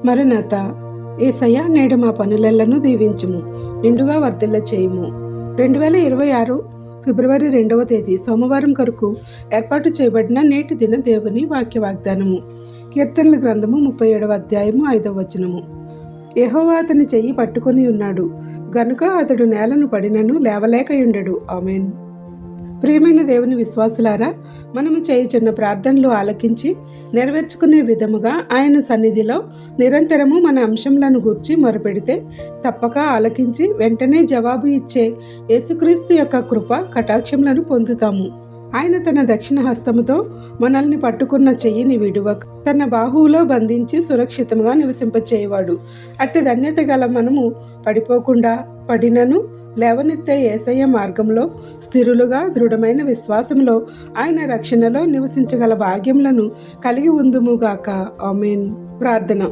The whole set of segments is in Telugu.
మరణత. యేసయ్యా, నేడు మా పనులెల్లను దీవించుము, నిండుగా వర్ధిల్ల చేయుము. 2026 ఫిబ్రవరి 2వ తేదీ సోమవారం కొరకు ఏర్పాటు చేయబడిన నేటి దిన దేవుని వాక్య వాగ్దానము. కీర్తనల గ్రంథము 37వ అధ్యాయము 5వ వచనము. యెహోవా అతని చెయ్యి పట్టుకొని ఉన్నాడు, గనుక అతడు నేలను పడినను లేవలేకయుండెడు. ఆమేన్. ప్రియమైన దేవుని విశ్వాసులారా, మనము చేయుచున్న ప్రార్థనలు ఆలకించి నెరవేర్చుకునే విధముగా ఆయన సన్నిధిలో నిరంతరము మన అంశంలను గూర్చి మొరపెడితే తప్పక ఆలకించి వెంటనే జవాబు ఇచ్చే యేసుక్రీస్తు యొక్క కృప కటాక్షములను పొందుతాము. ఆయన తన దక్షిణ హస్తముతో మనల్ని పట్టుకున్న చెయ్యిని విడువక తన బాహువులో బంధించి సురక్షితంగా నివసింపచేయవాడు. అట్టి ధన్యత గల మనము పడిపోకుండా పడినను లేవనెత్తే యేసయ్య మార్గంలో స్థిరులుగా దృఢమైన విశ్వాసంలో ఆయన రక్షణలో నివసించగల భాగ్యములను కలిగి ఉందుముగాక. ఆమేన్. ప్రార్థన.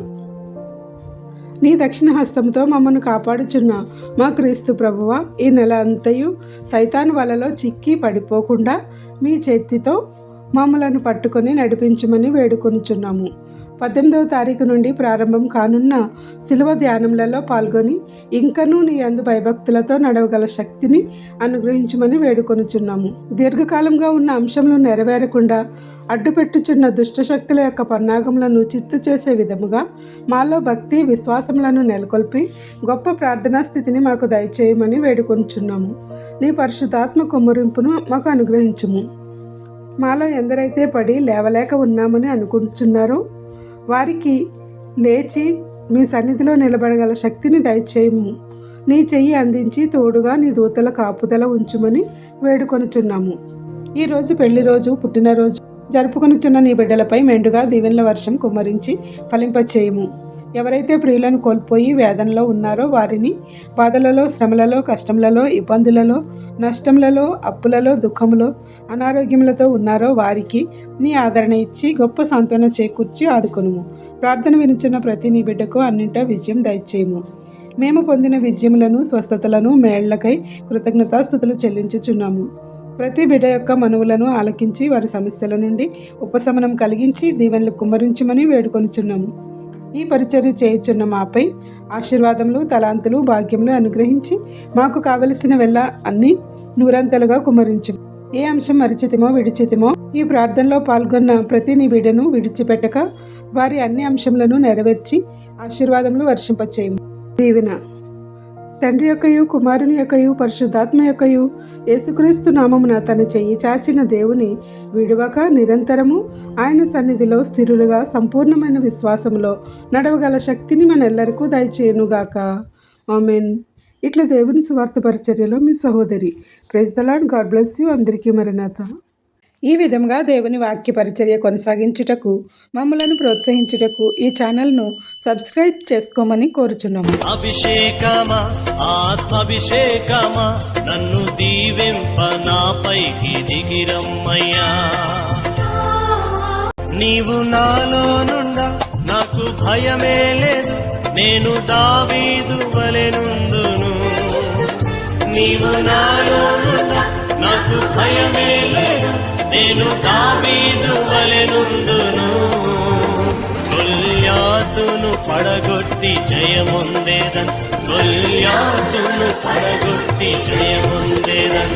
నీ దక్షిణ హస్తంతో మమ్మను కాపాడుచున్న మా క్రీస్తు ప్రభువా, ఈ నెల అంతయు సైతాను వలలో చిక్కి పడిపోకుండా మీ చేతితో మమ్మలను పట్టుకొని నడిపించమని వేడుకొనుచున్నాము. 18వ తారీఖు నుండి ప్రారంభం కానున్న శిలువ ధ్యానములలో పాల్గొని ఇంకనూ నీ యందు భయభక్తులతో నడవగల శక్తిని అనుగ్రహించమని వేడుకొనుచున్నాము. దీర్ఘకాలంగా ఉన్న అంశంలో నెరవేరకుండా అడ్డుపెట్టుచున్న దుష్టశక్తుల యొక్క పన్నాగములను చిత్తు చేసే విధముగా మాలో భక్తి విశ్వాసములను నెలకొల్పి గొప్ప ప్రార్థనా స్థితిని మాకు దయచేయమని వేడుకొనుచున్నాము. నీ పరిశుద్ధాత్మ కుమ్మరింపును మాకు అనుగ్రహించుము. మాలో ఎందరైతే పడి లేవలేక ఉన్నామని అనుకుంటున్నారో వారికి లేచి మీ సన్నిధిలో నిలబడగల శక్తిని దయచేయము. నీ చెయ్యి అందించి తోడుగా నీ దూతల కాపుదల ఉంచుమని వేడుకొనుచున్నాము. ఈరోజు పెళ్లి రోజు, పుట్టినరోజు జరుపుకొనుచున్న నీ బిడ్డలపై మెండుగా దీవెనల వర్షం కుమ్మరించి ఫలింపచేయము. ఎవరైతే ప్రియులను కోల్పోయి వేదనలో ఉన్నారో వారిని, బాధలలో, శ్రమలలో, కష్టములలో, ఇబ్బందులలో, నష్టములలో, అప్పులలో, దుఃఖములో, అనారోగ్యములతో ఉన్నారో వారికి నీ ఆదరణ ఇచ్చి గొప్ప సాంత్వన చేకూర్చి ఆదుకొనుము. ప్రార్థన వినుచున్న ప్రతి నీ బిడ్డకు అన్నింటా విజయం దయచేయము. మేము పొందిన విజయములను, స్వస్థతలను, మేళ్లకై కృతజ్ఞతాస్తుతులు చెల్లించుచున్నాము. ప్రతి బిడ్డ యొక్క మనవులను ఆలకించి వారి సమస్యల నుండి ఉపశమనం కలిగించి దీవెనలు కుమ్మరించమని వేడుకొనుచున్నాము. ఈ పరిచర్య చేయుచున్న మాపై ఆశీర్వాదములు, తలాంతులు, భాగ్యములు అనుగ్రహించి మాకు కావలసిన వెళ్ళ అన్ని నూరంతలుగా కుమ్మరించు. ఏ అంశం మరిచితిమో విడిచితిమో ఈ ప్రార్థనలో పాల్గొన్న ప్రతి నీ బిడ్డను విడిచిపెట్టక వారి అన్ని అంశములను నెరవేర్చి ఆశీర్వాదములు వర్షింపచేయము. దీవెన. తండ్రి యొక్కయు, కుమారుని యొక్కయు, పరిశుద్ధాత్మ యొక్కయు యేసుక్రీస్తు నామమున తన చెయ్యి చాచిన దేవుని విడువక నిరంతరము ఆయన సన్నిధిలో స్థిరులుగా సంపూర్ణమైన విశ్వాసములో నడవగల శక్తిని మనెల్లరికూ దయచేయునుగాక. ఆమేన్. ఇట్లా దేవుని సువార్త పరిచర్యలో మీ సహోదరి. Praise the Lord. God bless you. అందరికీ మరణాత. ఈ విధంగా దేవుని వాక్య పరిచర్య కొనసాగించుటకు మమ్మలను ప్రోత్సహించుటకు ఈ ఛానల్ను సబ్స్క్రైబ్ చేసుకోమని కోరుచున్నాము. అభిషేకమా, ఆత్మాభిషేకమా, నన్ను దీవింప నాపైకి దిగిరమ్మయ్యా. నీవు నాలో నుండా నాకు భయమే లేదు, నేను దావీదు వలెనుందును. నీవు నాలో నుండా నాకు భయమే లేదు, నేను దావీదు వలెనుందును. గొల్యాతును పడగొట్టి జయముందేదన్, గొల్యాతును పడగొట్టి జయముందేదన్.